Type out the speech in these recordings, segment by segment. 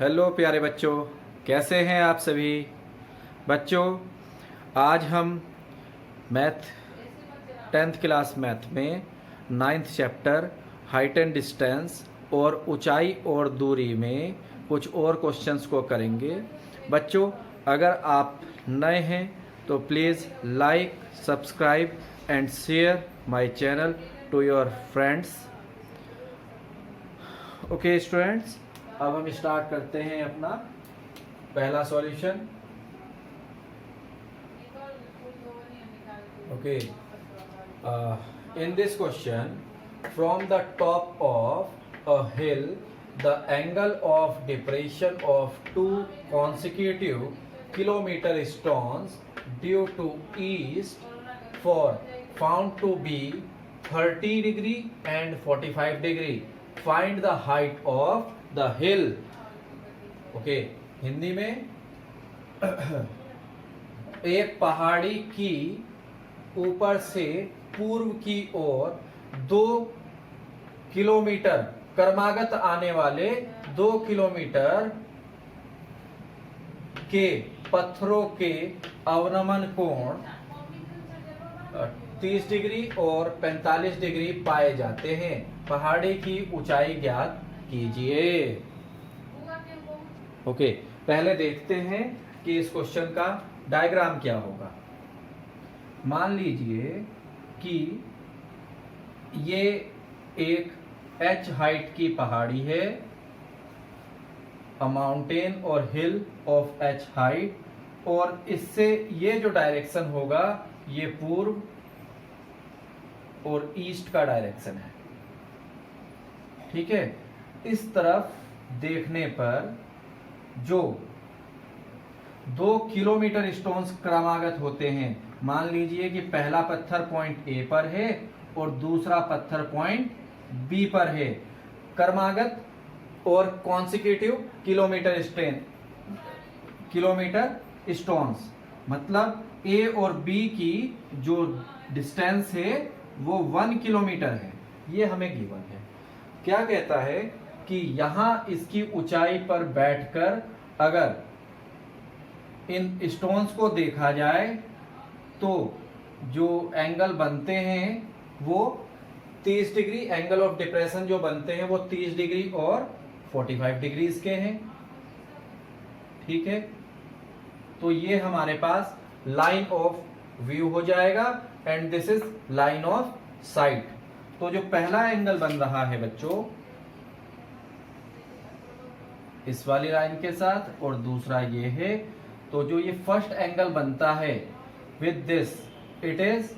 Hello प्यारे बच्चों, कैसे हैं आप सभी बच्चों। आज हम मैथ 10th क्लास मैथ में 9th chapter height and distance और ऊंचाई और दूरी में कुछ और क्वेश्चंस को करेंगे। बच्चों, अगर आप नए हैं तो please like, subscribe and share my channel to your friends. Okay students, अब हम स्टार्ट करते हैं अपना पहला solution. Okay, in this question, from the top of a hill the angle of depression of 2 consecutive kilometer stones due to east for found to be 30 degree and 45 degree. Find the height of the hill. Okay, Hindi में एक पहाड़ी की ऊपर से पूर्व की ओर 2 kilometre क्रमागत आने वाले 2 किलोमीटर के पत्थरों के अवनमन कोण 30 डिग्री और 45 डिग्री पाए जाते हैं। पहाड़ी की ऊंचाई ज्ञात कीजिए। ओके, पहले देखते हैं कि इस क्वेश्चन का डायग्राम क्या होगा। मान लीजिए कि ये एक h हाइट की पहाड़ी है, अ माउंटेन और हिल ऑफ h हाइट, और इससे ये जो डायरेक्शन होगा ये पूर्व और ईस्ट का डायरेक्शन है। ठीक है, इस तरफ देखने पर जो 2 किलोमीटर स्टोन्स क्रमागत होते हैं, मान लीजिए कि पहला पत्थर पॉइंट ए पर है और दूसरा पत्थर पॉइंट बी पर है। क्रमागत और कॉन्सिक्यूटिव किलोमीटर स्टोन्स, मतलब ए और बी की जो डिस्टेंस है वो 1 किलोमीटर है। ये हमें गिवन है। क्या कहता है कि यहां इसकी ऊंचाई पर बैठकर अगर इन स्टोन्स को देखा जाए तो जो एंगल बनते हैं वो 30 डिग्री, एंगल ऑफ डिप्रेशन जो बनते हैं वो 30 डिग्री और 45 डिग्री के हैं। ठीक है, तो ये हमारे पास लाइन ऑफ व्यू हो जाएगा and this is line of site. तो जो पहला एंगल बन रहा है बच्चों इस वाली लाइन के साथ और दूसरा ये है, तो जो ये फर्स्ट एंगल बनता है with this it is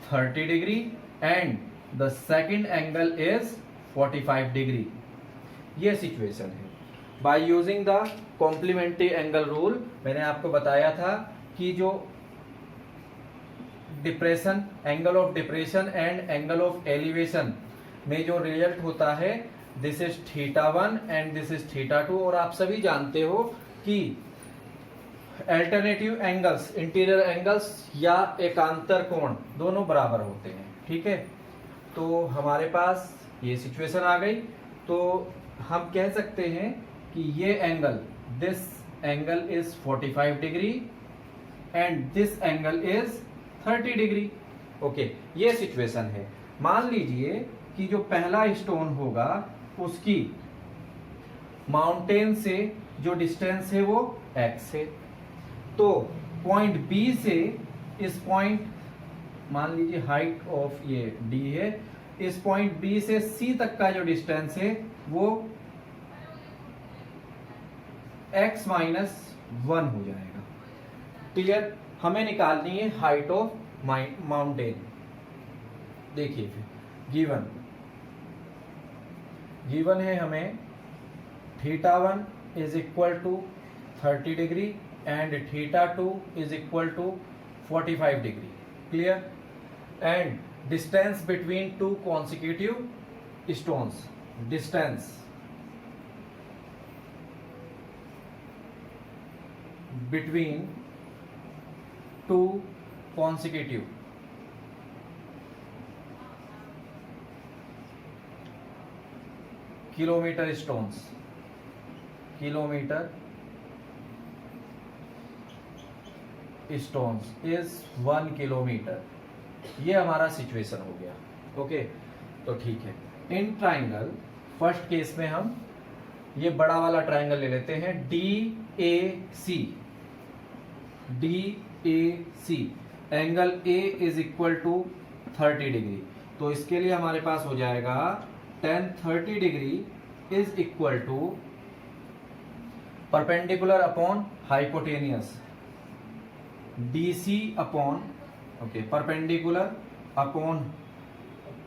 30 degree and the second angle is 45 degree. ये सिचुएशन है। By using the complementary angle rule, मैंने आपको बताया था कि जो depression, angle of depression and angle of elevation में जो रिजल्ट होता है this is θ1 and this is θ2। और आप सभी जानते हो कि अल्टरनेटिव एंगल्स, इंटीरियर एंगल्स या एकांतर कोण दोनों बराबर होते हैं। ठीक है, तो हमारे पास ये सिचुएशन आ गई। तो हम कह सकते हैं कि ये angle, this angle is 45 degree and this angle is 30 degree. Okay, ये सिचुएशन है। मान लीजिए कि जो पहला स्टोन होगा उसकी माउंटेन से जो डिस्टेंस है वो x है। तो पॉइंट B से इस पॉइंट, मान लीजिए हाइट ऑफ ये D है, इस पॉइंट B से C तक का जो डिस्टेंस है वो x -1 हो जाएगा। क्लियर, हमें निकालनी है हाइट ऑफ माउंटेन। देखिए फिर गिवन है हमें θ1 is equal to 30 degree and θ2 is equal to 45 degree. Clear, and distance between 2 consecutive stones, distance between 2 consecutive kilometre kilometre stones is 1 kilometre. ये हमारा सिचुएशन हो गया। ओके, तो ठीक है। इन ट्राइंगल फर्स्ट केस में हम ये बड़ा वाला ट्राइंगल ले लेते हैं, DAC। DAC angle A is equal to 30 degree. तो इसके लिए हमारे पास हो जाएगा tan 30 degree is equal to perpendicular upon hypotenuse DC upon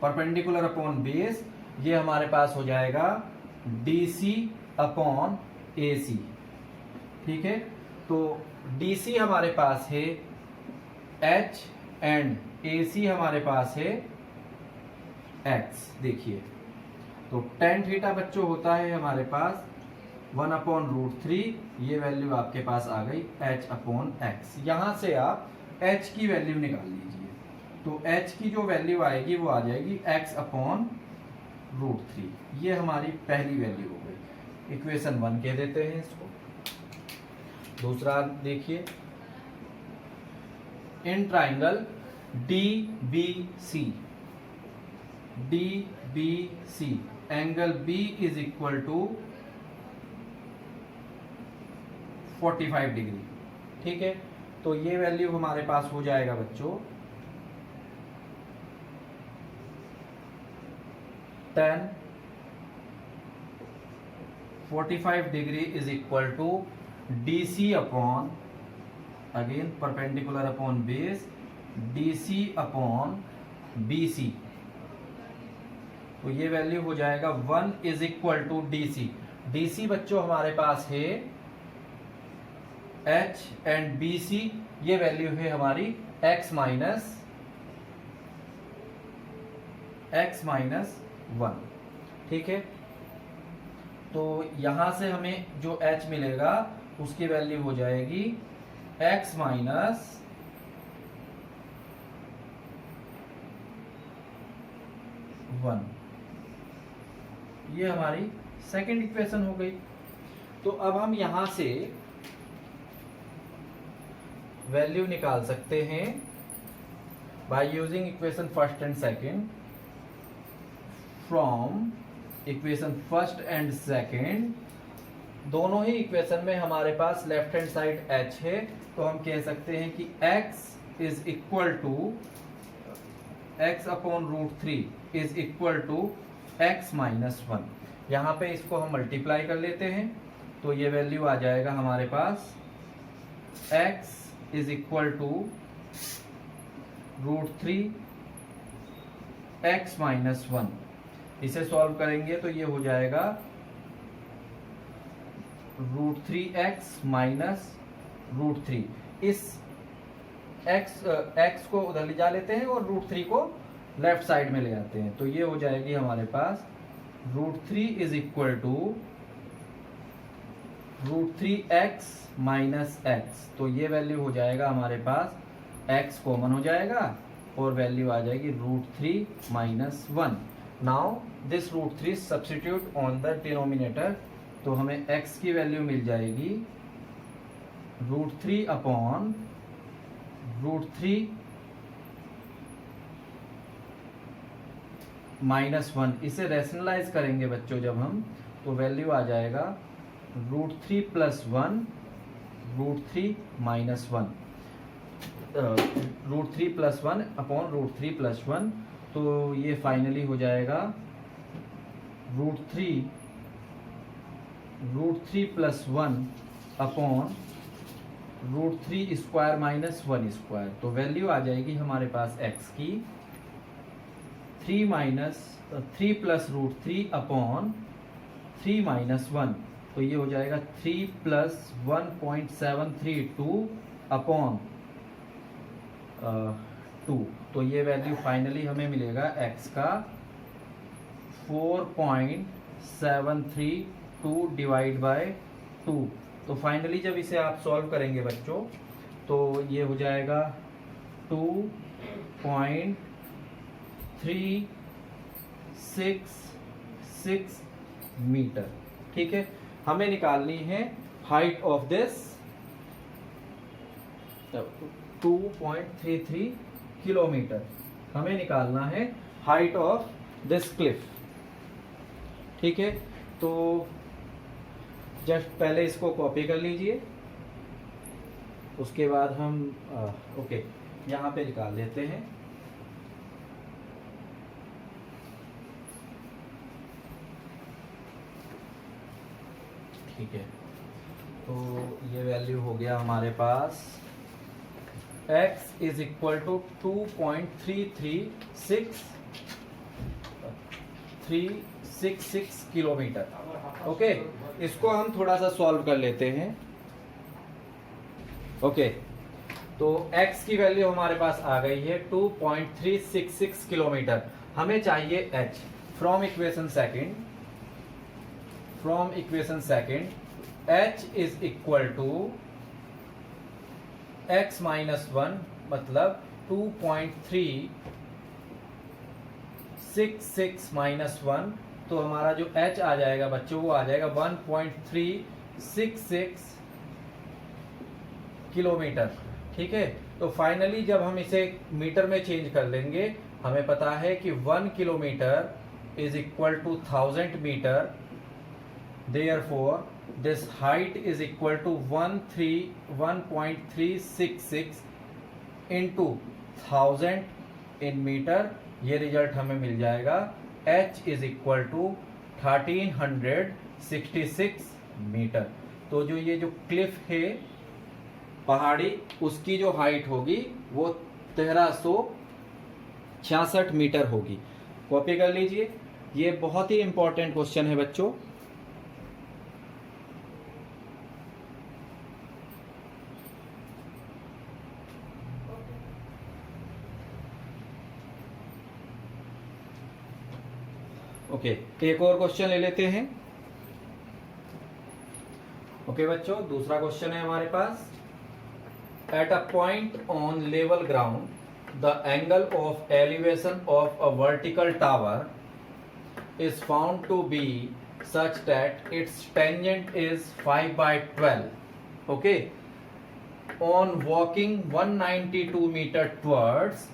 perpendicular upon base. ये हमारे पास हो जाएगा DC अपॉन AC। ठीक है, तो DC हमारे पास है H एंड AC हमारे पास है X। देखिए, तो tan थीटा बच्चों होता है हमारे पास 1/√3। ये वैल्यू आपके पास आ गई H अपॉन X। यहां से आप H की वैल्यू निकाल लीजिए। तो H की जो वैल्यू आएगी वो आ जाएगी X अपॉन √3। ये हमारी पहली वैल्यू हो गई, इक्वेशन 1 कह देते हैं इसको। दूसरा देखिए, in triangle DBC angle B is equal to 45 degree. ठीक है, तो ये वैल्यू हमारे पास हो जाएगा बच्चों tan 45 degree is equal to DC upon, again perpendicular upon base, DC upon BC। तो ये वैल्यू हो जाएगा 1 इज इक्वल टू DC बच्चों हमारे पास है H एंड BC। ये वैल्यू है हमारी X माइनस 1। ठीक है, तो यहां से हमें जो H मिलेगा उसकी वैल्यू हो जाएगी X माइनस 1। ये हमारी सेकेंड इक्वेशन हो गई। तो अब हम यहां से वैल्यू निकाल सकते हैं by using equation first and second. From equation first and second, दोनों ही इक्वेशन में हमारे पास लेफ्ट हैंड साइड H है, तो हम कह सकते हैं कि X is equal to X upon √3 is equal to X minus 1। यहां पे इसको हम मल्टीप्लाई कर लेते हैं, तो ये वैल्यू आ जाएगा हमारे पास X is equal to √3 X minus 1। इसे सॉल्व करेंगे तो ये हो जाएगा √3x माइनस √3। इस x को उधर ले जा लेते हैं और √3 को लेफ्ट साइड में ले आते हैं, तो ये हो जाएगी हमारे पास √3 is equal to √3x minus x। तो ये वैल्यू हो जाएगा हमारे पास, x कॉमन हो जाएगा और वैल्यू आ जाएगी √3 minus 1। Now this √3 substitute on the denominator, तो हमें x की वैल्यू मिल जाएगी √3 अपॉन √3 माइनस 1। इसे रैशनलाइज करेंगे बच्चों जब हम, तो वैल्यू आ जाएगा √3 plus 1 √3 minus 1, √3 plus 1 upon √3 plus 1। तो ये फाइनली हो जाएगा √3 plus 1 upon √3 square minus 1 square. तो वैल्यू आ जाएगी हमारे पास x की 3 प्लस √3 अपॉन 3 माइनस 1। तो ये हो जाएगा 3 प्लस 1.732 अपॉन 2। तो ये वैल्यू फाइनली हमें मिलेगा x का 4.732 डिवाइड बाय 2। तो फाइनली जब इसे आप सॉल्व करेंगे बच्चों, तो ये हो जाएगा 2.366 मीटर। ठीक है, हमें निकालनी है हाइट ऑफ दिस 2.33 किलोमीटर, हमें निकालना है हाइट ऑफ दिस क्लिफ। ठीक है, तो जस्ट पहले इसको कॉपी कर लीजिए, उसके बाद हम ओके यहाँ पे निकाल लेते हैं। ठीक है, तो ये वैल्यू हो गया हमारे पास x is equal to 2.3366 kilometre. Okay, इसको हम थोड़ा सा सॉल्व कर लेते हैं। ओके, तो x की वैल्यू हमारे पास आ गई है 2.366 किलोमीटर। हमें चाहिए h। From equation second h is equal to x minus 1, मतलब 2.366 माइनस 1, तो हमारा जो h आ जाएगा बच्चों वो आ जाएगा 1.366 किलोमीटर। ठीक है, तो फाइनली जब हम इसे मीटर में चेंज कर लेंगे, हमें पता है कि 1 kilometre is equal to 1000 metre. Therefore, this height is equal to 1.366 into 1000 in meter। ये रिजल्ट हमें मिल जाएगा h is equal to 1366 metre. तो जो ये जो क्लिफ है पहाड़ी, उसकी जो हाइट होगी वो 1366 मीटर होगी। कॉपी कर लीजिए, ये बहुत ही इंपॉर्टेंट क्वेश्चन है बच्चों। ओके, एक और क्वेश्चन ले लेते हैं। ओके बच्चों, दूसरा क्वेश्चन है हमारे पास। At a point on level ground the angle of elevation of a vertical tower is found to be such that its tangent is 5/12। Okay, on walking 192 metre towards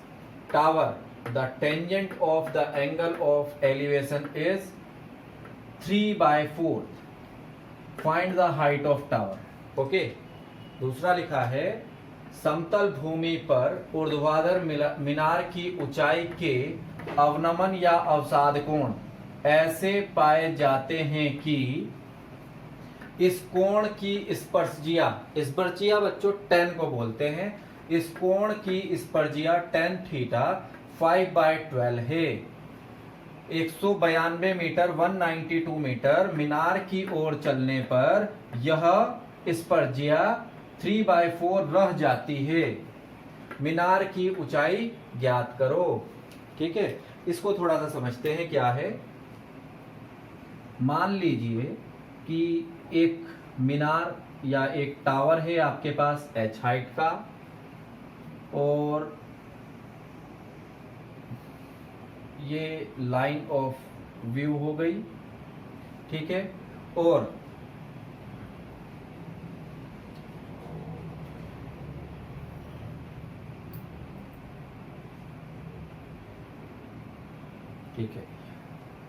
tower the tangent of the angle of elevation is 3/4। find the height of tower। Okay, दूसरा लिखा है समतल भूमि पर ऊर्ध्वाधर मीनार की ऊंचाई के अवनमन या अवसाद कोण ऐसे पाए जाते हैं कि इस कोण की स्पर्शिया बच्चों 10 को बोलते हैं। इस कोण की स्पर्शिया tan थीटा 5/12 है। 192 मीटर 192 मीटर मीनार की ओर चलने पर यह स्पर्शिया 3/4 रह जाती है। मीनार की ऊंचाई ज्ञात करो। ठीक है, इसको थोड़ा सा समझते हैं क्या है। मान लीजिए कि एक मीनार या एक टावर है आपके पास h हाइट का, और ये लाइन ऑफ व्यू हो गई। ठीक है, और ठीक है,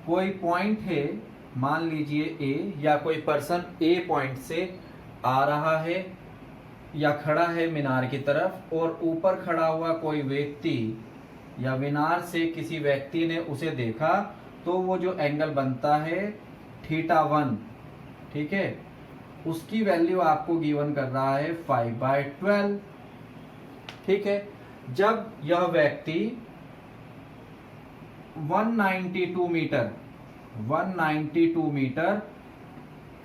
कोई पॉइंट है, मान लीजिए ए, या कोई पर्सन ए पॉइंट से आ रहा है या खड़ा है मीनार की तरफ, और ऊपर खड़ा हुआ कोई व्यक्ति या मीनार से किसी व्यक्ति ने उसे देखा, तो वो जो एंगल बनता है θ1, ठीक है, उसकी वैल्यू आपको गिवन कर रहा है 5/12। ठीक है, जब यह व्यक्ति 192 मीटर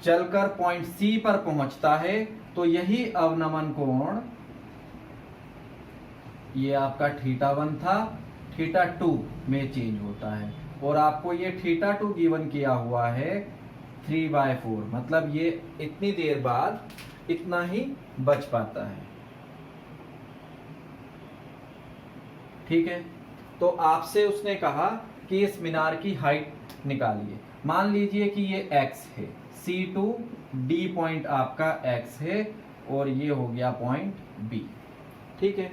चलकर पॉइंट सी पर पहुंचता है, तो यही अवनमन कोण, ये आपका θ1 था, θ2 में चेंज होता है, और आपको ये θ2 गिवन किया हुआ है 3/4। मतलब ये इतनी देर बाद इतना ही बच पाता है। ठीक है, तो आपसे उसने कहा कि इस मीनार की हाइट निकालिए। मान लीजिए कि ये x है, C2D पॉइंट आपका X है और ये हो गया पॉइंट B। ठीक है,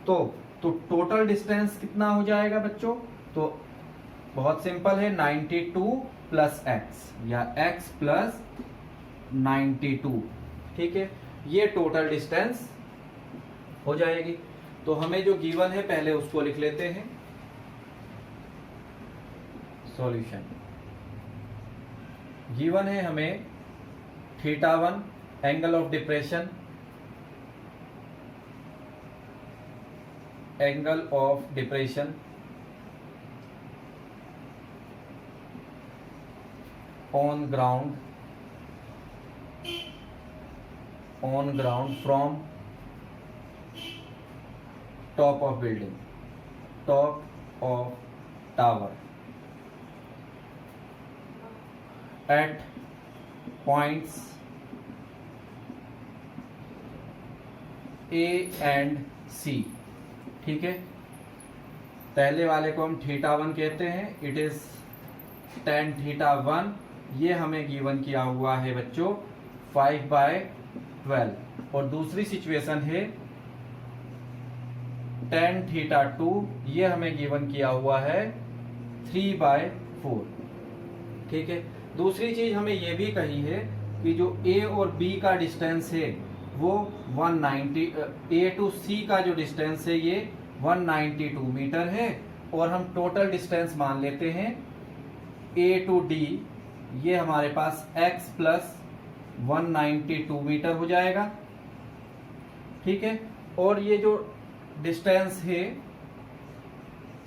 तो टोटल डिस्टेंस कितना हो जाएगा बच्चों? तो बहुत सिंपल है, 92 प्लस x या x प्लस 92। ठीक है, ये टोटल डिस्टेंस हो जाएगी। तो हमें जो गिवन है पहले उसको लिख लेते हैं। सॉल्यूशन गिवन है हमें θ1 angle of depression, angle of depression on ground from top of building, top of tower at points A and C। ठीक है, पहले वाले को हम θ1 कहते हैं, इट इज tan θ1। ये हमें गिवन किया हुआ है बच्चों 5/12। और दूसरी सिचुएशन है tan θ2, ये हमें गिवन किया हुआ है 3/4। ठीक है, दूसरी चीज हमें ये भी कही है कि जो A और B का डिस्टेंस है वो 190, A टू C का जो डिस्टेंस है ये 192 मीटर है, और हम टोटल डिस्टेंस मान लेते हैं A टू D, ये हमारे पास x प्लस 192 मीटर हो जाएगा। ठीक है, और ये जो डिस्टेंस है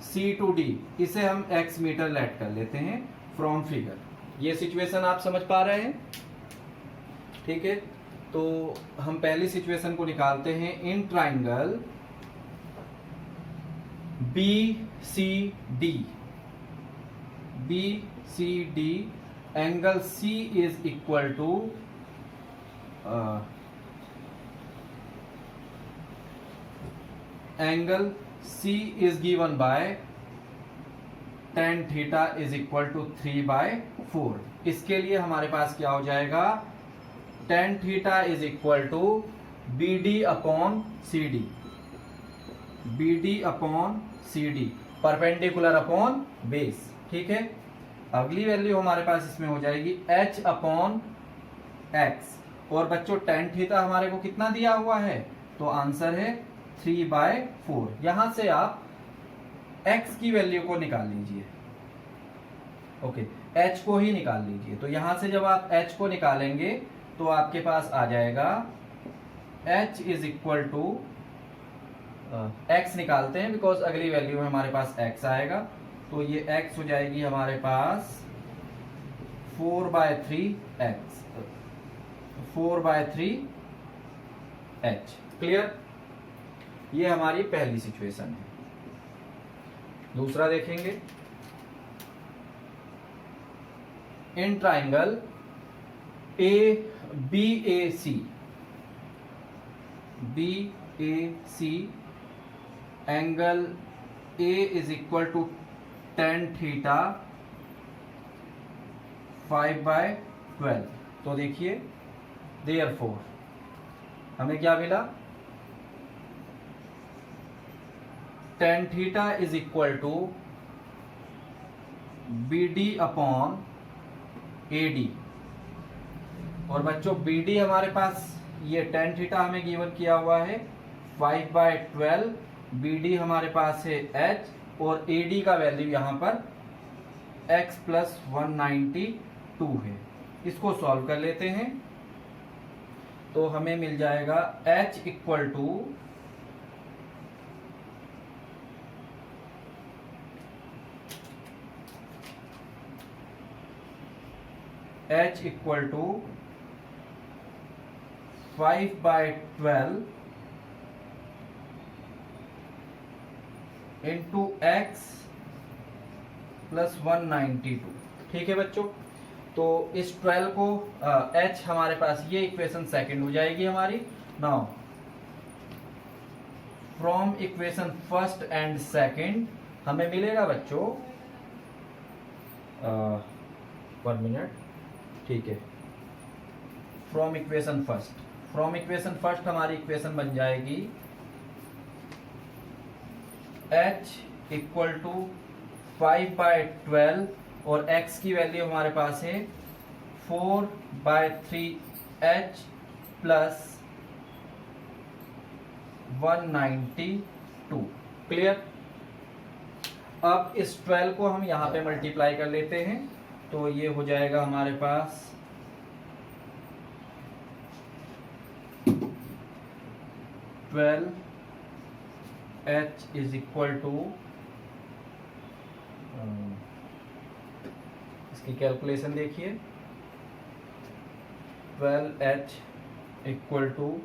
C टू D, इसे हम x मीटर लेट कर लेते हैं फ्रॉम फिगर। ये सिचुएशन आप समझ पा रहे हैं? ठीक है, तो हम पहली सिचुएशन को निकालते हैं। In triangle BCD angle C is equal to angle C is given by tan theta is equal to 3/4। इसके लिए हमारे पास क्या हो जाएगा? tan theta is equal to BD upon CD, BD upon CD, perpendicular upon base. ठीक है, अगली वैल्यू हमारे पास इसमें हो जाएगी h अपॉन x। और बच्चों tan थीटा हमारे को कितना दिया हुआ है? तो आंसर है 3/4। यहां से आप x की वैल्यू को निकाल लीजिए। ओके, h को ही निकाल लीजिए। तो यहां से जब आप h को निकालेंगे तो आपके पास आ जाएगा h is equal to x निकालते हैं बिकॉज अगली वैल्यू में हमारे पास x आएगा। तो ये x हो जाएगी हमारे पास 4/3h। क्लियर? ये हमारी पहली सिचुएशन है। दूसरा देखेंगे। In triangle BAC angle A is equal to tan theta 5/12। तो देखिए, देयरफॉर हमें क्या मिला? tan theta is equal to BD upon AD। और बच्चों BD हमारे पास, ये tan थीटा हमें गिवन किया हुआ है 5/12, BD हमारे पास है h, और AD का वैल्यू यहां पर x प्लस 192 है। इसको सॉल्व कर लेते हैं तो हमें मिल जाएगा h equal to h equal to 5/12 into x plus 192। ठीक है बच्चों, तो इस 12 को h हमारे पास, ये इक्वेशन सेकंड हो जाएगी हमारी। Now from equation first and second हमें मिलेगा बच्चों 1 मिनट। ठीक है, फ्रॉम इक्वेशन फर्स्ट हमारी इक्वेशन बन जाएगी h इक्वल टू 5/12 और x की वैल्यू हमारे पास है 4/3h प्लस 192। क्लियर। अब इस 12 को हम यहां पे मल्टीप्लाई कर लेते हैं, तो ये हो जाएगा हमारे पास 12h इज इक्वल टू, इसकी कैलकुलेशन देखिए, 12h equal to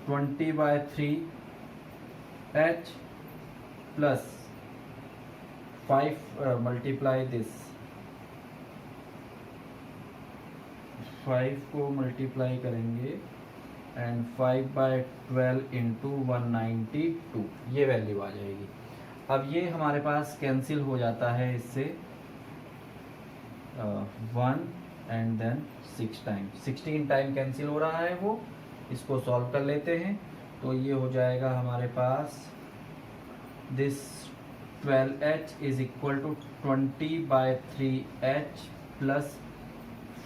20/3h plus 5 multiply this, 5 को मल्टीप्लाई करेंगे एंड 5/12 इंटू 192, ये वैल्यू आ जाएगी। अब ये हमारे पास कैंसिल हो जाता है इससे 1 and then 6 time, 16 time cancel हो रहा है वो। इसको सॉल्व कर लेते हैं, तो ये हो जाएगा हमारे पास this 12h is equal to 20/3h plus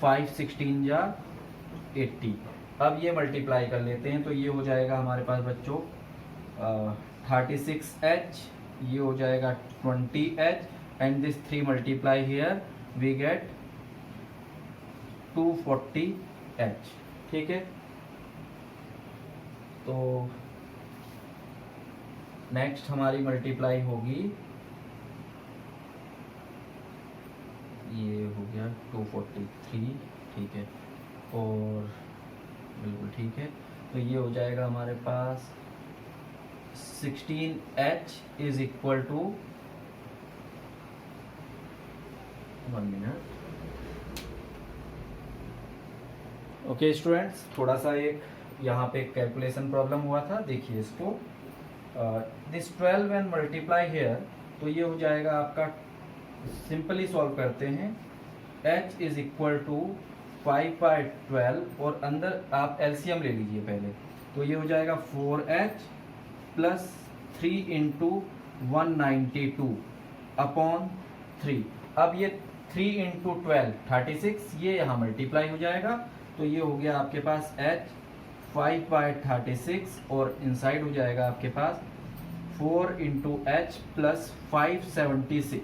5 16 जा 80। अब ये मल्टीप्लाई कर लेते हैं, तो ये हो जाएगा हमारे पास बच्चों 36h, ये हो जाएगा 20h and this 3 multiply here we get 240h। ठीक है, तो नेक्स्ट हमारी मल्टीप्लाई होगी, ये हो गया 243। ठीक है, और बिल्कुल ठीक है, तो ये हो जाएगा हमारे पास 16h is equal to 1 minute. Okay students, थोड़ा सा एक यहाँ पे कैलकुलेशन प्रॉब्लम हुआ था, देखिए इसको। दिस 12 व्हेन मल्टीप्लाई हियर, तो ये हो जाएगा आपका, सिंपली सॉल्व करते हैं, h इज इक्वल टू 5/12 और अंदर आप एलसीएम ले लीजिए पहले, तो ये हो जाएगा 4h प्लस 3 इंटू 192 अपॉन 3। अब ये 3 इंटू 12 36, ये यहाँ मल्टीप्लाई हो जाएगा, तो ये हो गया आपके पास h 5/36 और इनसाइड हो जाएगा आपके पास 4 इंटू एच प्लस 576।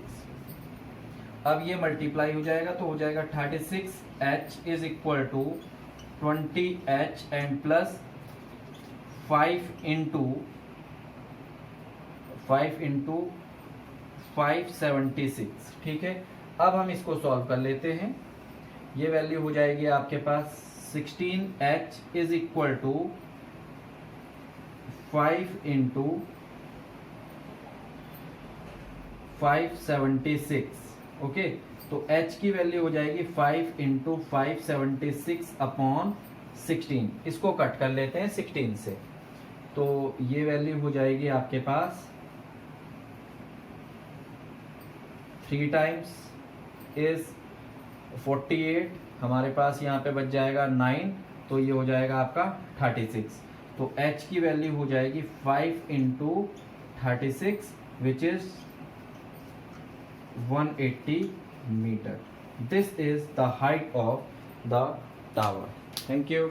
अब ये मल्टीप्लाई हो जाएगा, तो हो जाएगा 36h is equal to 20h and plus 5 into 576। ठीक है, अब हम इसको सॉल्व कर लेते हैं। ये वैल्यू हो जाएगी आपके पास 16h is equal to 5 into 576। Okay, तो h की वैल्यू हो जाएगी 5 इंटू 576 अपॉन 16। इसको कट कर लेते हैं 16 से, तो ये वैल्यू हो जाएगी आपके पास 3 टाइम्स इज 48, हमारे पास यहाँ पे बच जाएगा 9, तो ये हो जाएगा आपका 36। तो h की वैल्यू हो जाएगी 5 into 36 which is 180 metre. This is the height of the tower. Thank you.